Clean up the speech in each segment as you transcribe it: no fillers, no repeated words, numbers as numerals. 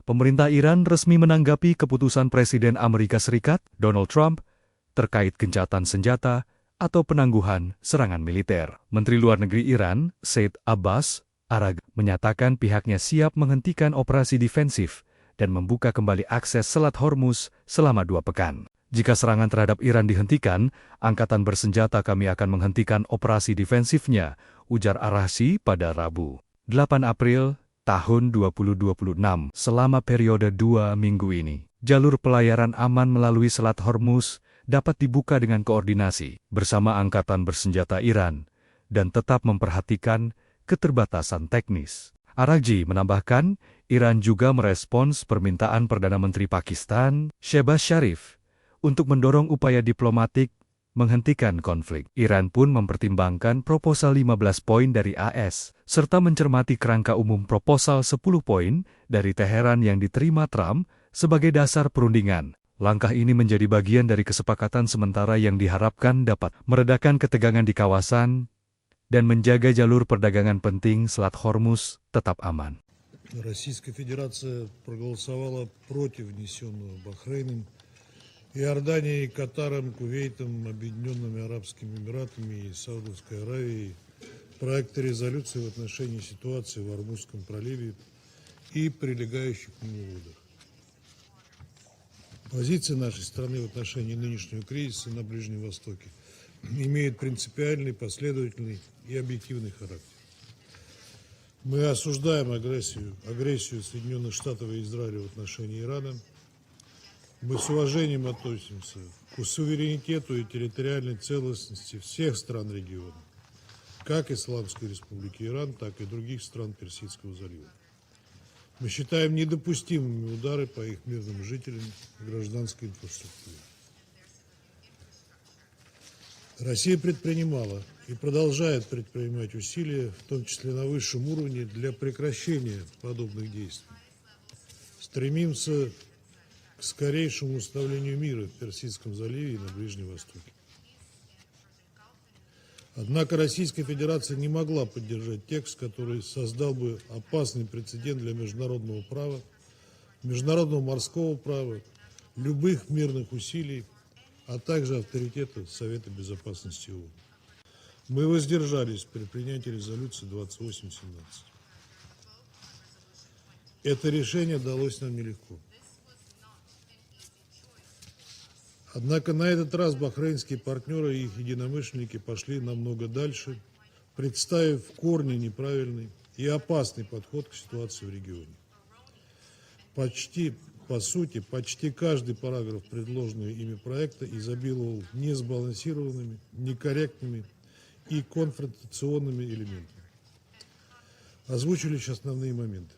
Pemerintah Iran resmi menanggapi keputusan Presiden Amerika Serikat, Donald Trump, terkait gencatan senjata atau penangguhan serangan militer. Menteri Luar Negeri Iran, Said Abbas Aragh, menyatakan pihaknya siap menghentikan operasi defensif dan membuka kembali akses Selat Hormuz selama 2 pekan. Jika serangan terhadap Iran dihentikan, angkatan bersenjata kami akan menghentikan operasi defensifnya, ujar Araghchi pada Rabu, 8 April tahun 2026. Selama periode 2 minggu ini, jalur pelayaran aman melalui Selat Hormuz dapat dibuka dengan koordinasi bersama angkatan bersenjata Iran dan tetap memperhatikan keterbatasan teknis. Araghchi menambahkan, Iran juga merespons permintaan Perdana Menteri Pakistan, Shehbaz Sharif, untuk mendorong upaya diplomatik menghentikan konflik. Iran pun mempertimbangkan proposal 15 poin dari AS, serta mencermati kerangka umum proposal 10 poin dari Teheran yang diterima Trump sebagai dasar perundingan. Langkah ini menjadi bagian dari kesepakatan sementara yang diharapkan dapat meredakan ketegangan di kawasan dan menjaga jalur perdagangan penting Selat Hormuz tetap aman. Российская Федерация проголосовала против внесенного Бахрейном, Иорданией, Катаром, Кувейтом, Объединенными Арабскими Эмиратами и Саудовской Аравией проекта резолюции в отношении ситуации в Ормузском проливе и прилегающих к нему водах. Позиция нашей страны в отношении нынешнего кризиса на Ближнем Востоке имеет принципиальный, последовательный и объективный характер. Мы осуждаем агрессию Соединенных Штатов и Израиля в отношении Ирана. Мы с уважением относимся к суверенитету и территориальной целостности всех стран региона, как Исламской Республики Иран, так и других стран Персидского залива. Мы считаем недопустимыми удары по их мирным жителям и гражданской инфраструктуре. Россия предпринимала и продолжает предпринимать усилия, в том числе на высшем уровне, для прекращения подобных действий. Стремимся к скорейшему установлению мира в Персидском заливе и на Ближнем Востоке. Однако Российская Федерация не могла поддержать текст, который создал бы опасный прецедент для международного права, международного морского права, любых мирных усилий, а также авторитета Совета Безопасности ООН. Мы воздержались при принятии резолюции 2817. Это решение далось нам нелегко. Однако на этот раз бахрейнские партнеры и их единомышленники пошли намного дальше, представив в корне неправильный и опасный подход к ситуации в регионе. По сути, почти каждый параграф предложенного ими проекта изобиловал несбалансированными, некорректными и конфронтационными элементами. Озвучу лишь основные моменты.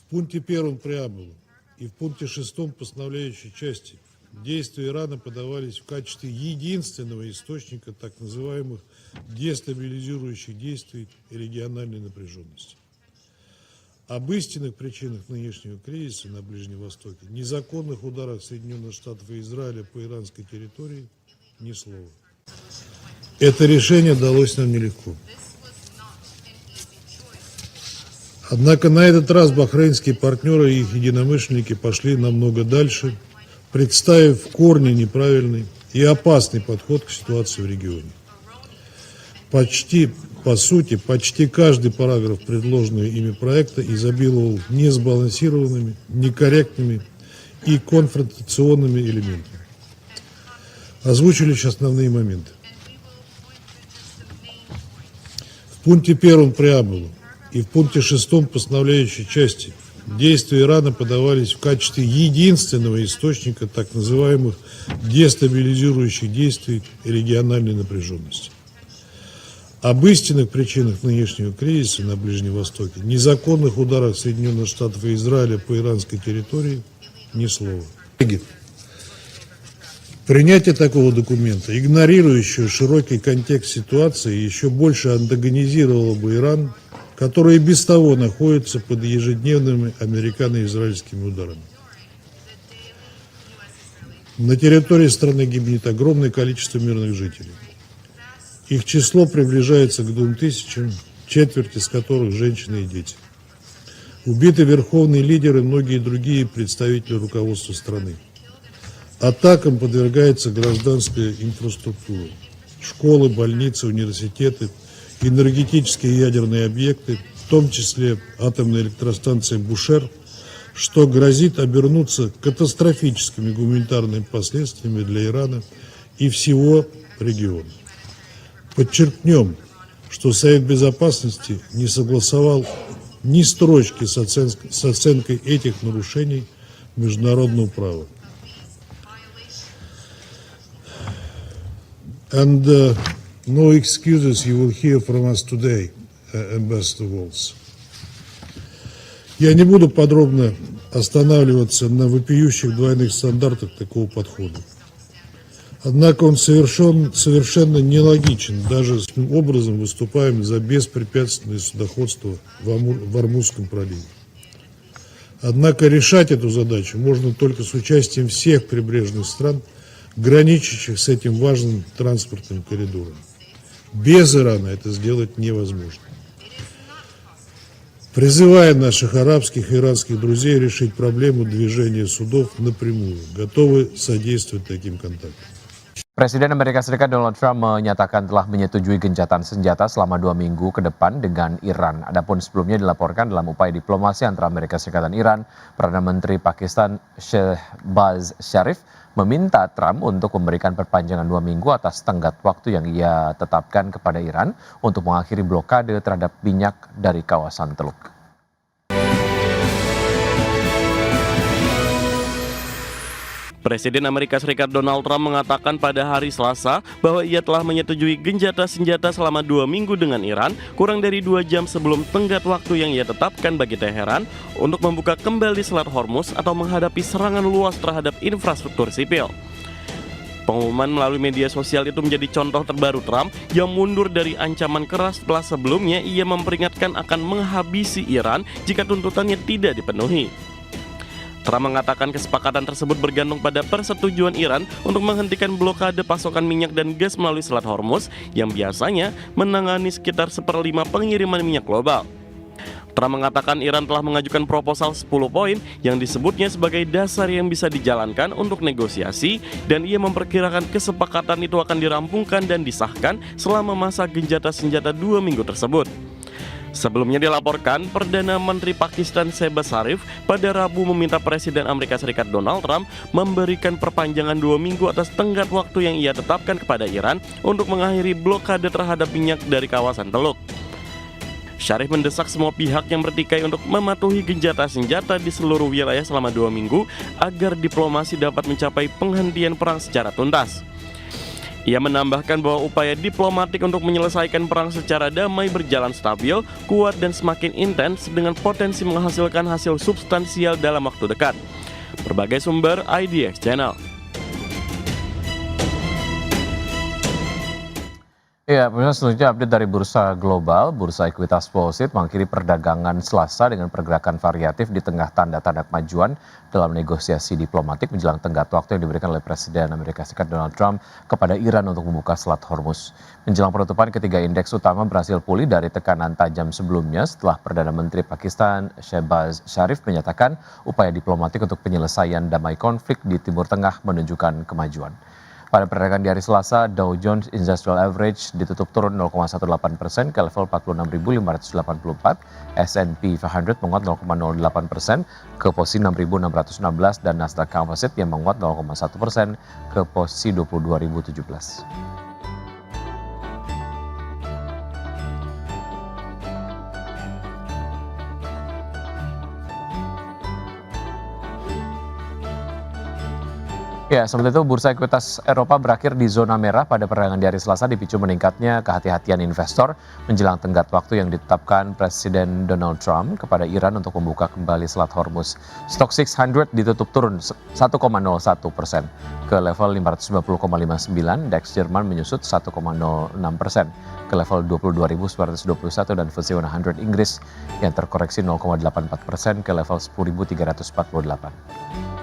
В пункте 1 преамбулы и в пункте 6 постановляющей части действия Ирана подавались в качестве единственного источника так называемых дестабилизирующих действий и региональной напряженности. Об истинных причинах нынешнего кризиса на Ближнем Востоке, незаконных ударах Соединенных Штатов и Израиля по иранской территории ни слова. Это решение далось нам нелегко. Однако на этот раз бахрейнские партнеры и их единомышленники пошли намного дальше, представив в корне неправильный и опасный подход к ситуации в регионе. По сути, почти каждый параграф предложенного ими проекта изобиловал несбалансированными, некорректными и конфронтационными элементами. Озвучу лишь основные моменты. В пункте 1 преамбулы и в пункте 6 постановляющей части действия Ирана подавались в качестве единственного источника так называемых дестабилизирующих действий и региональной напряженности. Об истинных причинах нынешнего кризиса на Ближнем Востоке, незаконных ударах Соединенных Штатов и Израиля по иранской территории ни слова. Принятие такого документа, игнорирующего широкий контекст ситуации, еще больше антагонизировало бы Иран, который и без того находится под ежедневными американо-израильскими ударами. На территории страны гибнет огромное количество мирных жителей. Их число приближается к 2000, четверть из которых женщины и дети. Убиты верховный лидер и многие другие представители руководства страны. Атакам подвергается гражданская инфраструктура. Школы, больницы, университеты, энергетические и ядерные объекты, в том числе атомная электростанция «Бушер», что грозит обернуться катастрофическими гуманитарными последствиями для Ирана и всего региона. Подчеркнем, что Совет Безопасности не согласовал ни строчки с оценкой этих нарушений международного права. And no excuses you will hear from us today, Ambassador Waltz. Я не буду подробно останавливаться на вопиющих двойных стандартах такого подхода. Однако он совершенно нелогичен. Даже таким образом выступаем за беспрепятственное судоходство в Ормузском проливе. Однако решать эту задачу можно только с участием всех прибрежных стран, граничащих с этим важным транспортным коридором. Без Ирана это сделать невозможно. Призывая наших арабских и иранских друзей решить проблему движения судов напрямую, готовы содействовать таким контактам. Presiden Amerika Serikat Donald Trump menyatakan telah menyetujui gencatan senjata selama 2 minggu ke depan dengan Iran. Adapun sebelumnya dilaporkan dalam upaya diplomasi antara Amerika Serikat dan Iran, Perdana Menteri Pakistan Shehbaz Sharif meminta Trump untuk memberikan perpanjangan 2 minggu atas tenggat waktu yang ia tetapkan kepada Iran untuk mengakhiri blokade terhadap minyak dari kawasan Teluk. Presiden Amerika Serikat Donald Trump mengatakan pada hari Selasa bahwa ia telah menyetujui gencatan senjata selama 2 minggu dengan Iran kurang dari 2 jam sebelum tenggat waktu yang ia tetapkan bagi Teheran untuk membuka kembali Selat Hormuz atau menghadapi serangan luas terhadap infrastruktur sipil. Pengumuman melalui media sosial itu menjadi contoh terbaru Trump yang mundur dari ancaman keras setelah sebelumnya ia memperingatkan akan menghabisi Iran jika tuntutannya tidak dipenuhi. Trump mengatakan kesepakatan tersebut bergantung pada persetujuan Iran untuk menghentikan blokade pasokan minyak dan gas melalui Selat Hormuz yang biasanya menangani sekitar 1/5 pengiriman minyak global. Trump mengatakan Iran telah mengajukan proposal 10 poin yang disebutnya sebagai dasar yang bisa dijalankan untuk negosiasi dan ia memperkirakan kesepakatan itu akan dirampungkan dan disahkan selama masa gencatan senjata 2 minggu tersebut. Sebelumnya dilaporkan, Perdana Menteri Pakistan Shehbaz Sharif pada Rabu meminta Presiden Amerika Serikat Donald Trump memberikan perpanjangan 2 minggu atas tenggat waktu yang ia tetapkan kepada Iran untuk mengakhiri blokade terhadap minyak dari kawasan Teluk. Sharif mendesak semua pihak yang bertikai untuk mematuhi gencatan senjata di seluruh wilayah selama 2 minggu agar diplomasi dapat mencapai penghentian perang secara tuntas. Ia menambahkan bahwa upaya diplomatik untuk menyelesaikan perang secara damai berjalan stabil, kuat dan semakin intens dengan potensi menghasilkan hasil substansial dalam waktu dekat. Berbagai sumber IDX Channel. Ya, pemirsa, selanjutnya update dari Bursa Global. Bursa Ekuitas Wall Street mengakhiri perdagangan Selasa dengan pergerakan variatif di tengah tanda-tanda kemajuan dalam negosiasi diplomatik menjelang tenggat waktu yang diberikan oleh Presiden Amerika Serikat Donald Trump kepada Iran untuk membuka Selat Hormuz. Menjelang penutupan, ketiga indeks utama berhasil pulih dari tekanan tajam sebelumnya setelah Perdana Menteri Pakistan Shehbaz Sharif menyatakan upaya diplomatik untuk penyelesaian damai konflik di Timur Tengah menunjukkan kemajuan. Pada perdagangan di hari Selasa, Dow Jones Industrial Average ditutup turun 0,18% ke level 46.584, S&P 500 menguat 0,08% ke posisi 6.616 dan Nasdaq Composite yang menguat 0,1% ke posisi 22.017. Ya, sementara itu Bursa Ekuitas Eropa berakhir di zona merah pada perdagangan di hari Selasa dipicu meningkatnya kehati-hatian investor menjelang tenggat waktu yang ditetapkan Presiden Donald Trump kepada Iran untuk membuka kembali Selat Hormuz. Stock 600 ditutup turun 1,01% ke level 590,59, DAX Jerman menyusut 1,06% ke level 22.921 dan FTSE 100 Inggris yang terkoreksi 0,84% ke level 10.348.